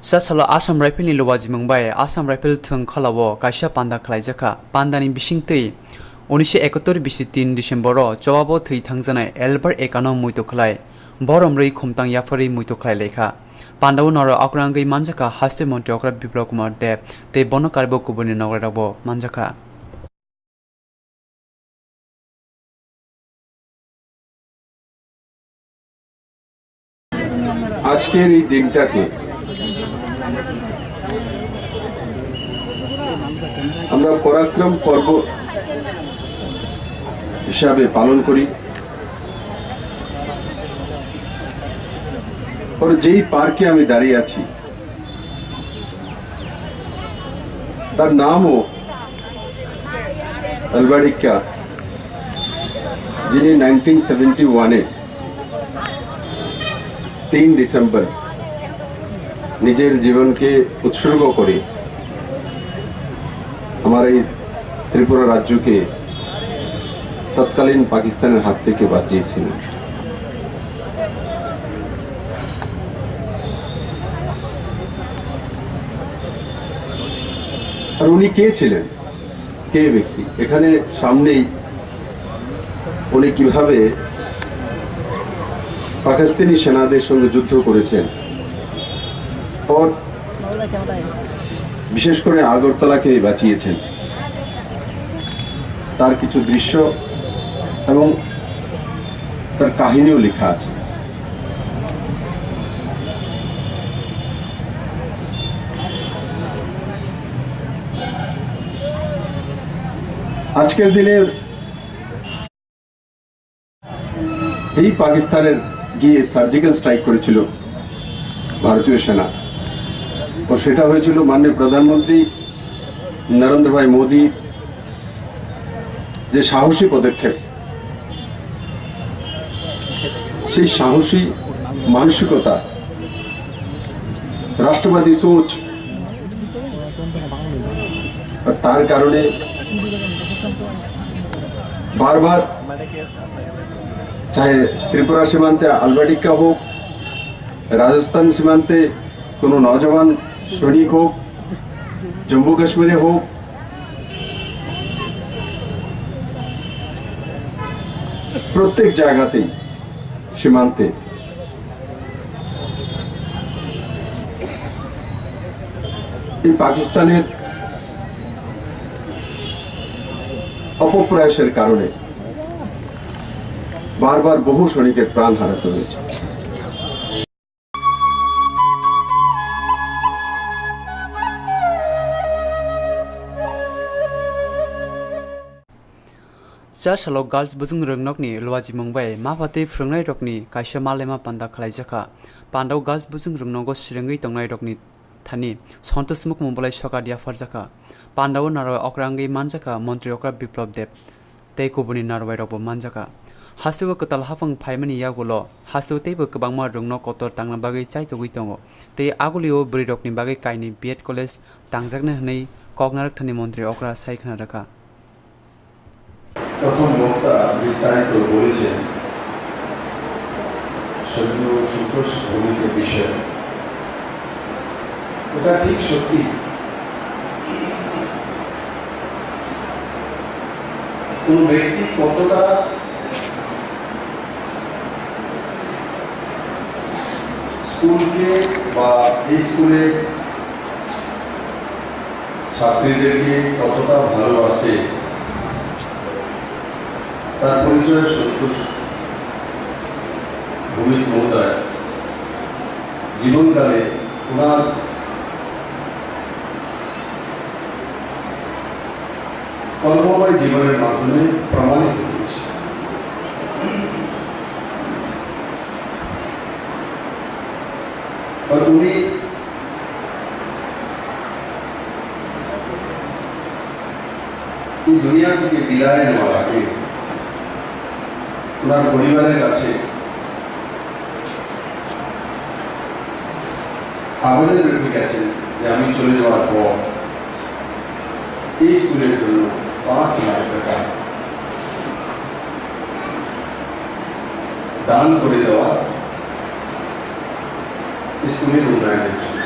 Sasalo Assam Rifle ni lowaji mungbai Assam Rifle thung khalawo kaisa panda khlaijaka pandani bisingtei 1971 bisi 3 December jawabo thei thangjanai Albert Ekano muito khlai boromrei khomtang yafari muito khlai lekha pandaw naro akrangai manjaka haste monti okra biplop kumar dev te bono karbo kubuni nagrabo manjaka আজকের এই দিনটাকে আমরা পরাক্রম পর্ব হিসাবে পালন করি। আর যেই পার্কে আমি দাঁড়িয়ে আছি তার নামও আলবাড়িকা, যিনি 1971-এ 3 ডিসেম্বর নিজের জীবনকে উৎসর্গ করে আমার এই ত্রিপুরা রাজ্যকে তৎকালীন পাকিস্তানের হাত থেকে বাঁচিয়েছিলেন। আর উনি কে ছিলেন, কে ব্যক্তি? এখানে সামনেই উনি কিভাবে পাকিস্তানি সেনাদের সঙ্গে যুদ্ধ করেছেন, और বিশেষ করে আগরতলাকে বাঁচিয়েছেন, তার কিছু দৃশ্য এবং তার কাহিনীও লেখা আছে। আজকের দিনে এই পাকিস্তানের গিয়ে সার্জিক্যাল স্ট্রাইক করেছিল ভারতীয় সেনা, ও সেটা হয়েছিল মাননীয় প্রধানমন্ত্রী নরেন্দ্র ভাই মোদী যে সাহসী পদক্ষেপ, সেই সাহসী মানসিকতা, রাষ্ট্রবাদী সোচ, আর তার কারণে বারবার चाहे त्रिपुरा सीमांते अलवाटिका हो, राजस्थान सीमांते कोनो नौजवान सैनिक हो, जम्मू कश्मीरे हो, प्रत्येक জায়গাতে সীমান্তে এই পাকিস্তানের অপপ্রয়াসের কারণে বারবার বহু সৈনিকের প্রাণ হারাতে হয়েছে। Sasalo girls buzung rengnokni lowaji mungbai mapati phrangnai rokni kaisa malema panda khlaijaka pandaw girls buzung rengnogo sirengai tongnai rokni thani sontosmuk mumbalai sokadia farjaka pandaw naro okrangai manjaka mantri okra biplop dev tei kubuni narwai rokbo manjaka hastu katal hafang phaimani yagulo hastu teibo kwbangma rungno kotor tangna bagai chaitogui tongo tei agulio buri rokni bagai kaini BEd college tangjakna hnei koknarak thani mantri okra saikhna rakha প্রথম বক্তা বিস্তারিত বলেছেন সৈন্য সন্তোষ ভৌমিকের বিষয়ে। এটা ঠিক সত্যি, কোন ব্যক্তি কতটা স্কুলকে বা এই স্কুলে ছাত্রীদেরকে কতটা ভালোবাসে তার পরিচয় সন্তোষ ভৌমিক মহোদয় জীবনকালে ওনার কর্মময় জীবনের মাধ্যমে প্রমাণিত হয়েছে। আর উনি এই দুনিয়া থেকে বিদায় নেওয়ার আগে ওনার পরিবারের কাছে আবেদন রেখে গেছেন যে আমি চলে যাওয়ার পর এই স্কুলের জন্য 5 লাখ টাকা দান করে দেওয়া স্কুলের উন্নয়নের জন্য।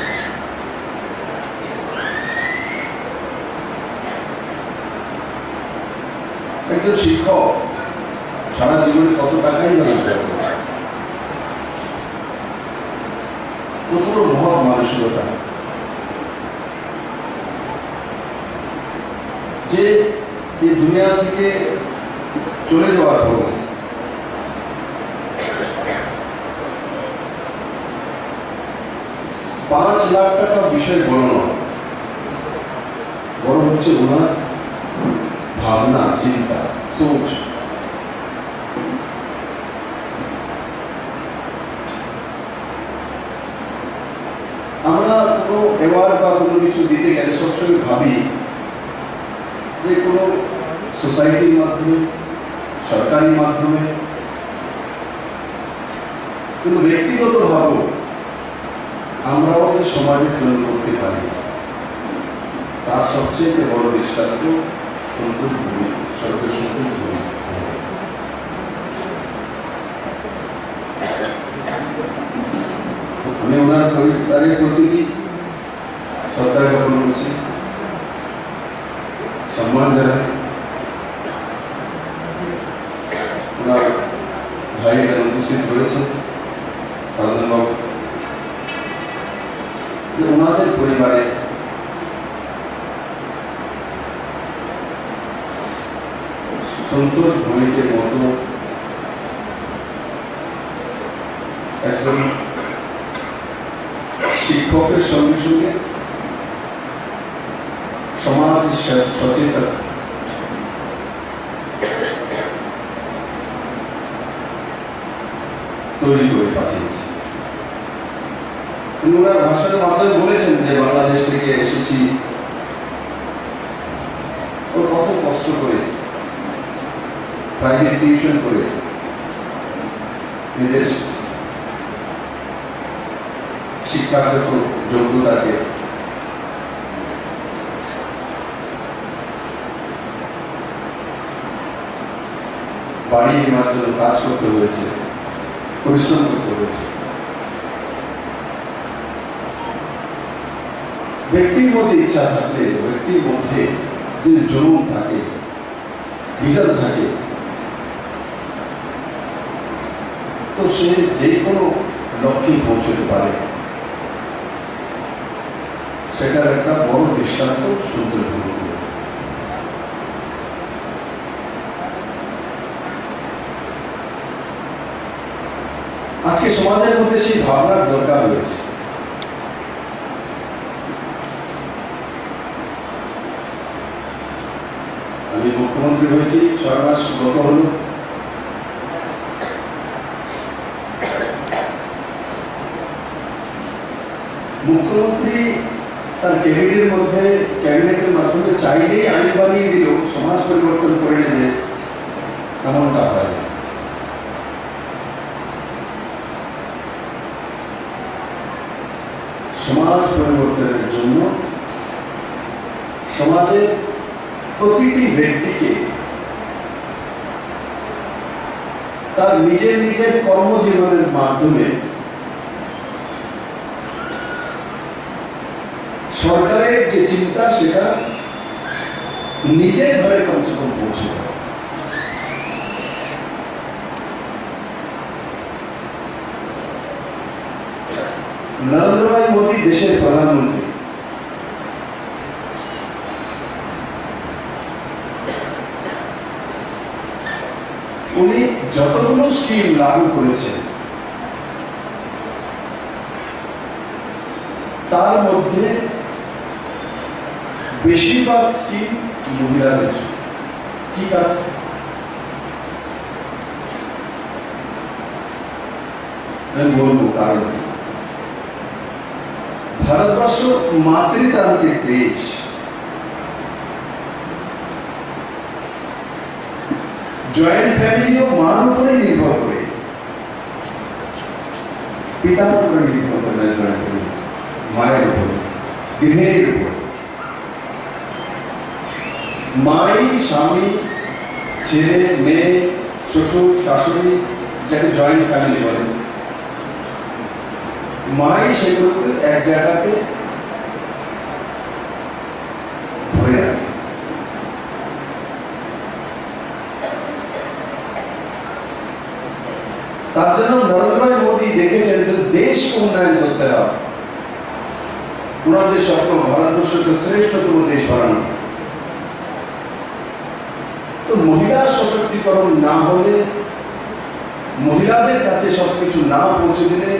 একজন শিক্ষক সারা জীবনে কত টাকাই না রোজগার করে, কতটা মহৎ মানসিকতা যে এই দুনিয়া থেকে চলে যাওয়ার পর ₹5,00,000 বিষয় বড় নয়, বড় হচ্ছে ওনার ভাবনা, চিন্তা, সোচ। আমরা কোনো অ্যাওয়ার্ড বা কোনো কিছু দিতে গেলে সবসময় ভাবি যে কোনো সোসাইটির মাধ্যমে, সরকারি মাধ্যমে, কিন্তু ব্যক্তিগতভাবে আমরাও যে সমাজের জন্য করতে পারি তার সবচেয়ে বড় দৃষ্টান্ত সন্তোষ ভূমি, সরকার সন্তোষ ভূমি। আমি ওনার পরিবারের প্রতি শ্রদ্ধা জ্ঞাপন করছি, সম্মান জানাই। ওনার ভাই এখানে উপস্থিত হয়েছে, ওনাদের পরিবারে সন্তোষ ভূমিকের মতো একজন শিক্ষকের সঙ্গে সঙ্গে সমাজ সচেতন তৈরি করে পাঠিয়েছে। ওনার ভাষণের মাধ্যমে বলেছেন যে বাংলাদেশ থেকে এসেছি, ও কত কষ্ট করে প্রাইভেট টিউশন করে নিজের শিক্ষাগত যোগ্যতাকে বাড়িয়ে নেওয়ার জন্য কাজ করতে হয়েছে, পরিশ্রম করতে হয়েছে। ব্যক্তির মধ্যে ইচ্ছা থাকলে, ব্যক্তির মধ্যে যদি জুনুন থাকে, ভিশন থাকে, তো সে যে কোনো লক্ষ্যে পৌঁছতে পারে। সেটার একটা বড় দৃষ্টান্ত সুন্দর ভূমি। আজকে সমাজের মধ্যে সেই ভাবনার দরকার রয়েছে। আমি মুখ্যমন্ত্রী হয়েছি, 6 মাস গত হল। মুখ্যমন্ত্রী তার ক্যাবিনেটের মাধ্যমে চাইলেই আইন বানিয়ে দিল, সমাজ পরিবর্তন করে নেবে, এমনটা হয়। সমাজ পরিবর্তনের জন্য সমাজের প্রতিটি ব্যক্তিকে তার নিজের নিজের কর্মজীবনের মাধ্যমে সরকারের যে চিন্তা সেটা নিজের ঘরে কমসে কম পৌঁছে দেয়। নরেন্দ্র ভাই মোদী দেশের প্রধানমন্ত্রী, উনি যতগুলো স্কিম লাগু করেছেন তার মধ্যে বেশিরভাগ স্কিম মহিলাদের জন্য। কি কারণ? আমি বলবো কারণ। ভারতবর্ষ মাতৃতান্ত্রিক দেশ, জয়েন্ট ফ্যামিলিও মার উপরে নির্ভর করে, পিতার উপরে নির্ভর করে না, জয়েন্ট ফ্যামিলি মায়ের উপরে, গৃহিণীর উপর। মাই, স্বামী, ছেলে, মেয়ে, শ্বশুর, শাশুড়ি, যাকে জয়েন্ট ফ্যামিলি বলে, মাই সেগুলোকে এক জায়গাতে ধরে রাখে। তার জন্য নরেন্দ্র মোদী দেখেছেন যে দেশকে উন্নয়ন করতে হবে, ওনার যে স্বপ্ন ভারতবর্ষকে শ্রেষ্ঠতম দেশ বানানো। তো মহিলা সশক্তিকরণ না হলে, মহিলাদের কাছে সবকিছু না পৌঁছে দিলে,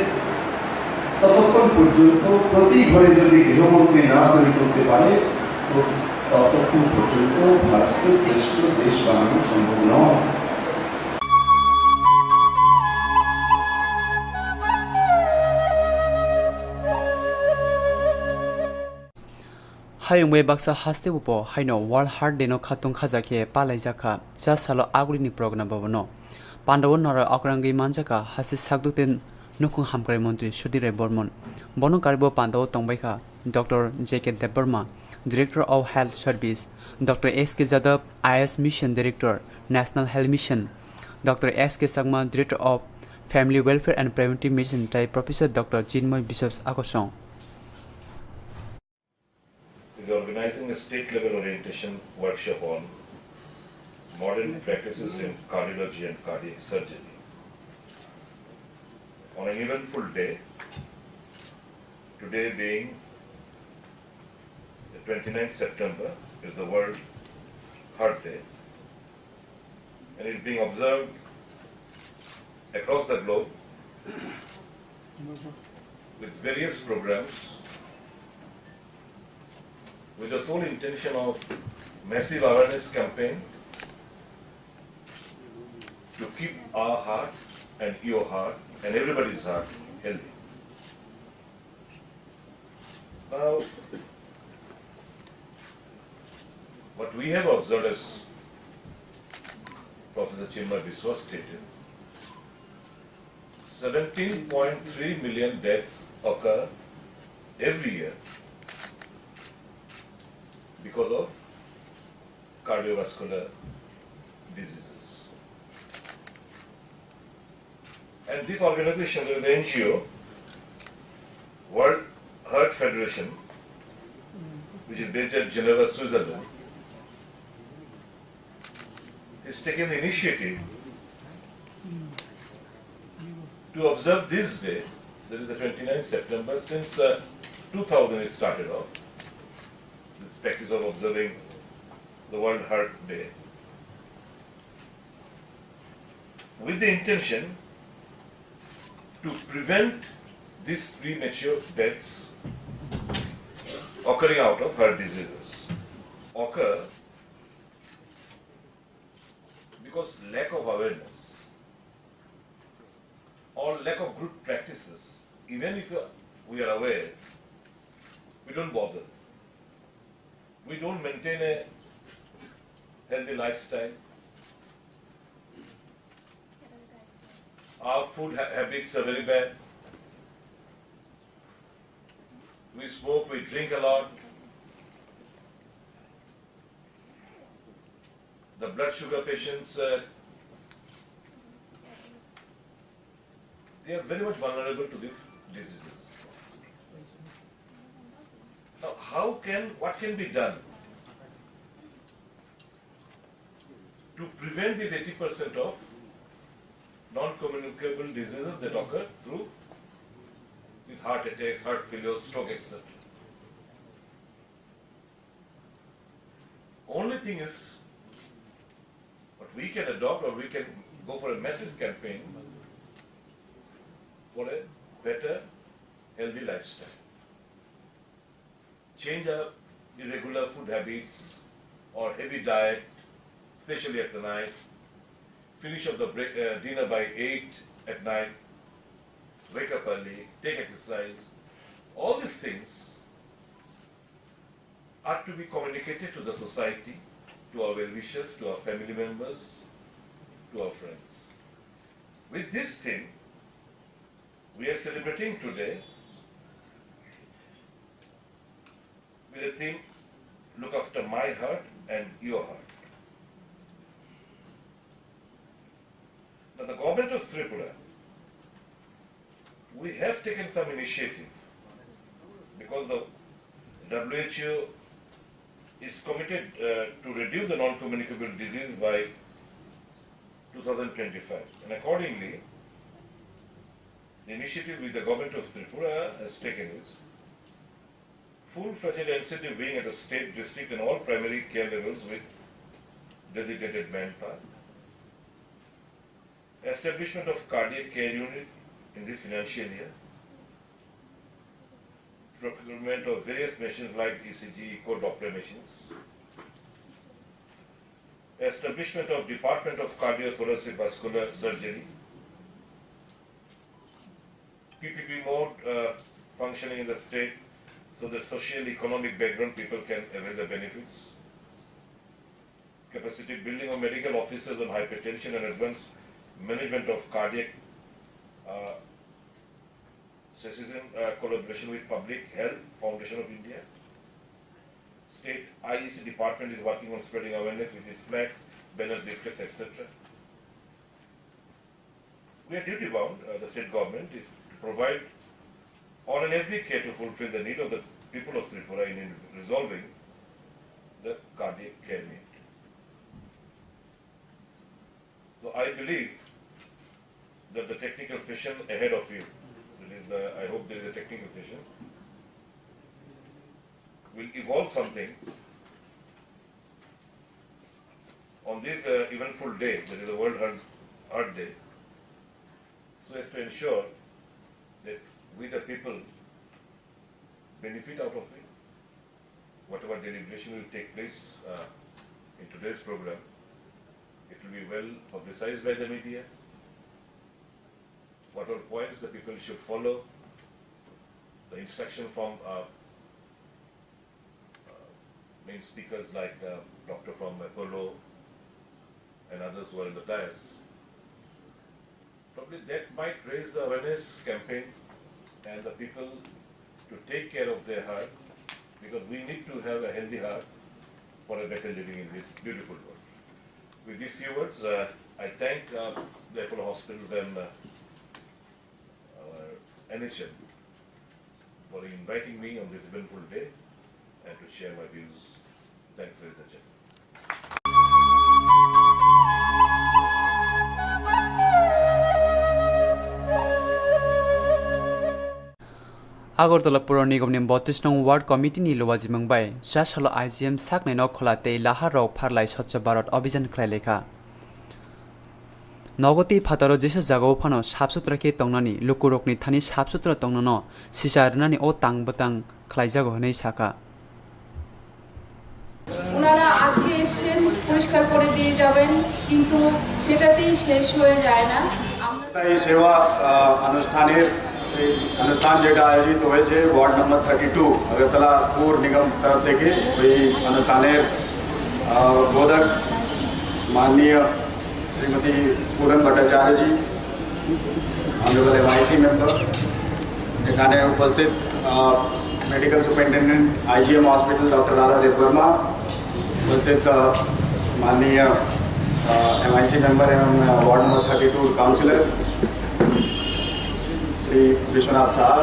ততক্ষণ পর্যন্ত প্রতি ঘরে যদি গৃহমন্ত্রী না তৈরি করতে পারে, তো ততক্ষণ পর্যন্ত ভারতকে শ্রেষ্ঠ দেশ বানানো সম্ভব নয়। हायुंबे बाक्सा हास्ते उप हाइनो वर्ल्ड हार्ट डे नो खातुं खाजाके पालाई जाखा जा सालो आगुलिनि प्रोग्राम बवनो पांडव नर अकरांगी मानजाका हासे सागदुतेन नुकुं हामग्राय मंत्री सुधीर बर्मन बनो कारिबो पांडव तंबाइखा doctor J K Debbarma director of health service, doctor S K. Jadav IAS mission director national health mission, doctor S K. Sangma director of family welfare and preventive medicine टाइ प्रोफेसर डॉक्टर चिन्मय बिशप्स आकोसों is organizing a state-level orientation workshop on modern practices in cardiology and cardiac surgery. On an eventful day, today being the 29th September, is the World Heart Day, and it is being observed across the globe with various programs with the sole intention of massive awareness campaign to keep our heart and your heart and everybody's heart healthy. Now, what we have observed, as Professor Chinmay Biswas stated, 17.3 million deaths occur every year because of cardiovascular diseases. And this organization, there is the NGO, World Heart Federation, which is based at Geneva, Switzerland, has taken the initiative to observe this day, that is the 29th September, since 2000 it started off. This practice of observing the World Heart Day, with the intention to prevent these premature deaths occurring out of heart diseases. Occur because lack of awareness or lack of good practices. Even if we are aware, we don't bother. We don't maintain a healthy lifestyle. Our food habits are very bad. We smoke, we drink a lot. The blood sugar patients, they are very much vulnerable to these diseases. Now, what can be done to prevent these 80% of non-communicable diseases that occur through these heart attacks, heart failure, stroke, etc. Only thing is, what we can adopt, or we can go for a massive campaign for a better, healthy lifestyle. Change our irregular food habits or heavy diet, especially at the night. Finish up the dinner by 8 at night. Wake up early, take exercise. All these things are to be communicated to the society, to our well-wishers, to our family members, to our friends. With this thing, we are celebrating today with a theme, look after my heart and your heart. Now the government of Tripura, we have taken some initiative because the WHO is committed to reduce the non-communicable disease by 2025. And accordingly, The initiative which the government of Tripura has taken is full-fledged NCD wing at the state, district and all primary care levels with designated manpower. Establishment of cardiac care unit in this financial year. Procurement of various machines like ECG, echo Doppler machines. Establishment of Department of Cardiothoracic Vascular Surgery. PPP mode functioning in the state so that social economic background people can avail the benefits. Capacity building of medical officers on hypertension and advanced management of cardiac cessation, collaboration with Public Health Foundation of India. State IEC department is working on spreading awareness with its flags, banners, leaflets, etc. We are duty bound, the state government is to provide all and every care to fulfill the need of the people of Tripura in resolving the cardiac care need. So I believe that the technical session ahead of you, I hope there is a technical session, will evolve something on this eventful day, that is the World Heart Day, so as to ensure that we the people benefit out of it. Whatever deliberation will take place in today's program, it will be well publicized by the media. What are points the people should follow, the instruction from main speakers like Doctor from Apollo and others who are in the dais. Probably that might raise the awareness campaign and the people to take care of their heart, because we need to have a healthy heart for a better living in this beautiful world. With these few words, I thank the Apollo Hospitals and our NHM for inviting me on this eventful day and to share my views. Thanks, ladies and gentlemen. Agartala পৌর নিগমনি 32 নং word কমিটিনি লওয়াজি मंगबाय सासल IgM साकनै न खोलाते लाहाराव फारलाय स्वच्छ भारत अभियान खलायलेखा नगति फातारो जेसे जागाव फानो साफसुथ्रा के तंगनानि लुकुरकनि थानि साफसुथ्रा तंगनो सिसारनानि ओ तांबतां खलायजागो हनै साका ওনারা আজকে এসেছেন পরিষ্কার করে দিয়ে যাবেন, কিন্তু সেটাতেই শেষ হয়ে যায় না। এই সেবা অনুষ্ঠান যেটা আয়োজিত হয়েছে ওয়ার্ড নম্বর 32 আগরতলা পৌর নিগম তরফ থেকে, ওই অনুষ্ঠানের বোধক মাননীয় Shrimati Puran Bhattacharya ji, honourable MIC member, এখানে উপস্থিত medical superintendent IGM hospital doctor Radha Debbarma, उपस्थित माननीय MIC मेंबर एवं ward number 32 councillor Shri Vishwanath साहब,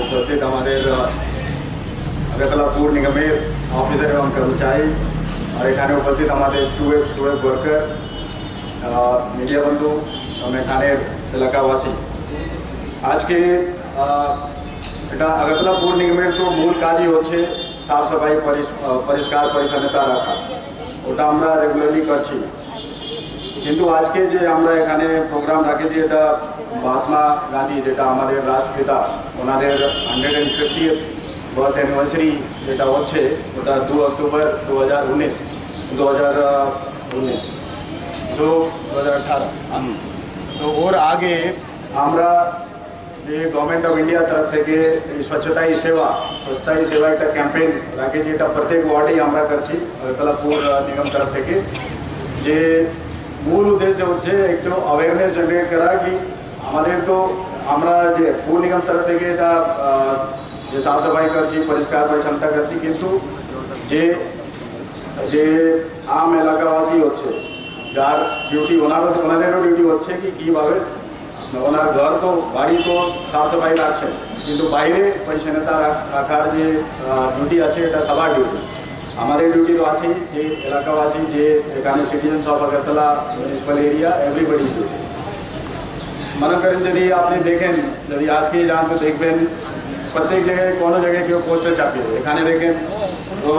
उपस्थित हमारे আগরতলা পৌর নিগমের অফিসার এবং কর্মচারী, और এখানে উপস্থিত আমাদের টুয়েব ওয়ার্কার, মিডিয়া বন্ধু এবং এখানের এলাকাবাসী। আজকে এটা আগরতলা পৌর নিগমের তো মূল কাজই হচ্ছে সাফ সাফাই, পরিষ্কার পরিচ্ছন্নতা রাখা, ওটা আমরা রেগুলারলি করছি। কিন্তু আজকে যে আমরা এখানে প্রোগ্রাম রাখেছি, এটা মহাত্মা গান্ধী, যেটা আমাদের রাষ্ট্রপিতা, ওনাদের 150th বার্থ অ্যানিভার্সারি যেটা হচ্ছে, ওটা 2 অক্টোবর 2019 তো 2018। তো ওর আগে আমরা যে গভর্নমেন্ট অফ ইন্ডিয়া তরফ থেকে এই স্বচ্ছতা হি সেবা একটা ক্যাম্পেইন রাখেছি, এটা প্রত্যেক ওয়ার্ডেই আমরা করছি আগরতলা পৌর নিগম তরফ থেকে। যে মূল উদ্দেশ্য হচ্ছে একটু অ্যাওয়ারনেস জেনারেট করা, কি আমাদের তো আমরা যে পৌর নিগম তরফ থেকে এটা যে সাফ সাফাই করছি, পরিষ্কার পরিচ্ছন্নতা করছি, কিন্তু যে যে আম এলাকাবাসী হচ্ছে, যার ডিউটি ওনাদেরও ডিউটি হচ্ছে কি কীভাবে ওনার ঘর তো বাড়ি তো সাফ সাফাই রাখছেন, কিন্তু বাইরে পরিচ্ছন্নতা রাখার যে ডিউটি আছে, এটা সবার ডিউটি। আমাদের ডিউটি তো আছেই, যে এলাকাবাসী, যে এখানে citizens of Agartala municipal area, everybody duty. মনে করেন যদি আপনি দেখেন, যদি আজকে যান তো দেখবেন প্রত্যেক জায়গায় কোনো জায়গায় কেউ পোস্টার চাপিয়ে দেয়, এখানে দেখেন। তো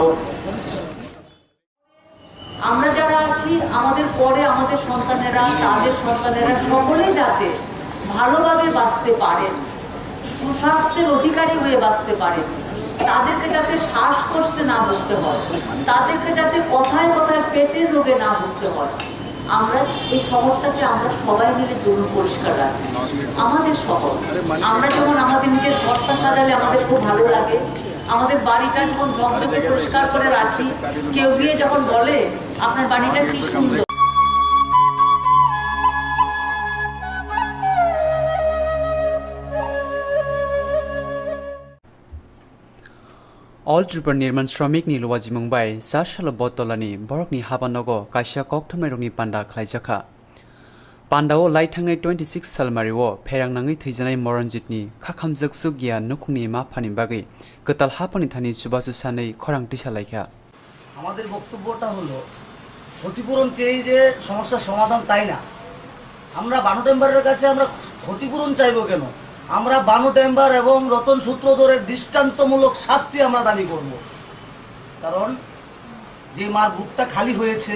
আমরা যারা আছি, আমাদের পরে আমাদের সন্তানেরা, তাদের সন্তানেরা সকলে যাতে ভালোভাবে বাঁচতে পারেন, সুস্বাস্থ্যের অধিকারী হয়ে বাঁচতে পারেন, তাদেরকে যাতে শ্বাসকষ্টে না ভুগতে হয়, তাদেরকে যাতে কথায় কথায় পেটের রোগে না ভুগতে হয়, আমরা এই শহরটাকে আমরা সবাই মিলে জন্য পরিষ্কার রাখি। আমাদের শহর, আমরা যেমন আমাদের নিজের ঘরটা সাজালে আমাদের খুব ভালো লাগে, আমাদের বাড়িটা যখন ঝকঝকে পরিষ্কার করে রাখি, কেউ গিয়ে যখন বলে আপনার বাড়িটা কি সুন্দর। All Trooper Nirman Shramik ni Luwaji Mumbai, Sashalo Botolani, Borokni Habanogo, Kaisha Koktomeroni Panda Klaijaka. Pandao Laitangai 26 Salmariwo, Perangangi Tijanai Moranjitni, Kakamzak Sugia, Nukuni Mapani Bagi, Gotal Hapanitani Chubasu Sanei, Korang Tishalaika. আমাদের বক্তব্যটা হলো ক্ষতিপূরণ চেয়ে যে সমস্যার সমাধান তাই না। আমরা বানু টেম্বারের কাছে আমরা ক্ষতিপূরণ চাইবো কেন? আমরা বানু টেম্বার এবং রতন সূত্রধরের দৃষ্টান্তমূলক শাস্তি আমরা দাবি করব। কারণ যে মার বুকটা খালি হয়েছে,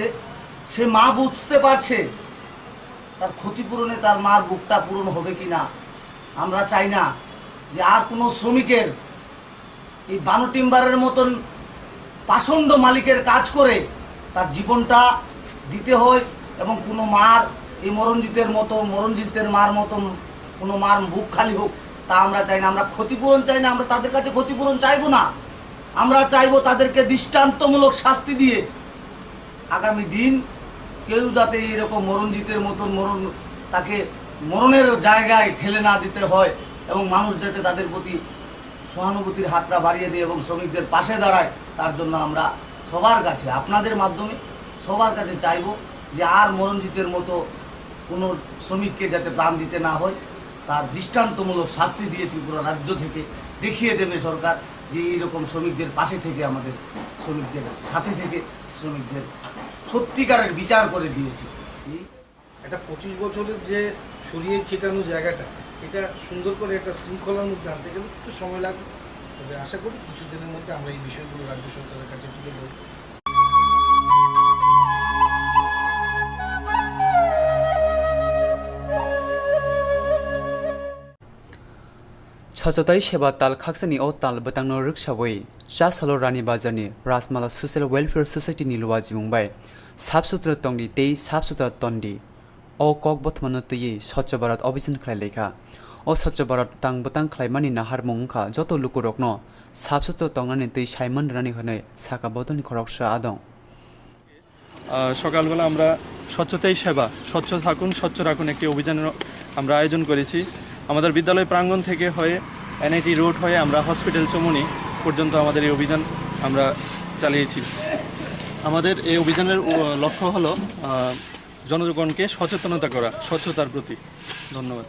সে মা বুঝতে পারছে তার ক্ষতিপূরণে তার মার বুকটা পূরণ হবে কি না। আমরা চাই না যে আর কোনো শ্রমিকের এই বানু টেম্বারের মতন পাষণ্ড মালিকের কাজ করে তার জীবনটা দিতে হয়, এবং কোনো মার এই মরণজিতের মার মতো কোনো মার বুক খালি হোক, তা আমরা চাই না। আমরা ক্ষতিপূরণ চাই না, আমরা তাদের কাছে ক্ষতিপূরণ চাইবো না। আমরা চাইবো তাদেরকে দৃষ্টান্তমূলক শাস্তি দিয়ে আগামী দিন কেউ যাতে এরকম মরণজিতের মতন তাকে মরণের জায়গায় ঠেলে না দিতে হয়, এবং মানুষ যাতে তাদের প্রতি সহানুভূতির হাতটা বাড়িয়ে দেয় এবং শ্রমিকদের পাশে দাঁড়ায়, তার জন্য আমরা সবার কাছে, আপনাদের মাধ্যমে সবার কাছে চাইব যে আর মরণজিতের মতো কোনো শ্রমিককে যাতে প্রাণ দিতে না হয়, তার দৃষ্টান্তমূলক শাস্তি দিয়ে ত্রিপুরা রাজ্য থেকে দেখিয়ে দেবে সরকার যে এইরকম শ্রমিকদের পাশে থেকে, আমাদের শ্রমিকদের সাথে থেকে শ্রমিকদের সত্যিকারের বিচার করে দিয়েছে। এটা 25 বছরের যে ছড়িয়ে ছিটানো জায়গাটা, এটা সুন্দর করে একটা শৃঙ্খলার মধ্যে আনতে গেলে একটু সময় লাগবে। তবে আশা করি কিছুদিনের মধ্যে আমরা এই বিষয়গুলো রাজ্য সরকারের কাছে তুলে ধরব। Chochotai Sheba Tal Kaksani O Tal Batangno Rikshawi, Jasalo Rani Bazani, Rasmala Social Welfare Society ni Luwaji Mumbai, Sabsutra Tongdi Tei Sabsutra Tondi, O Kok Botmanoti, Socha Barat Obisan Klaileka, O Socha Barat Tang Batang Klaimani Nahar Mungka, Joto Lukurokno, Sabsutra Tongani Tei Shaiman Rani Hane, Saka Botani Koroksha Adon. সকালবেলা আমরা স্বচ্ছতাই সেবা, স্বচ্ছ থাকুন স্বচ্ছ রাখুন একটি অভিযানের আমরা আয়োজন করেছি। আমাদের বিদ্যালয় প্রাঙ্গণ থেকে হয়ে এনআইটি রোড হয়ে আমরা হসপিটাল চমুনি পর্যন্ত আমাদের এই অভিযান আমরা চালিয়েছি। আমাদের এই অভিযানের লক্ষ্য হলো জনগণকে সচেতনতা করা স্বচ্ছতার প্রতি। ধন্যবাদ।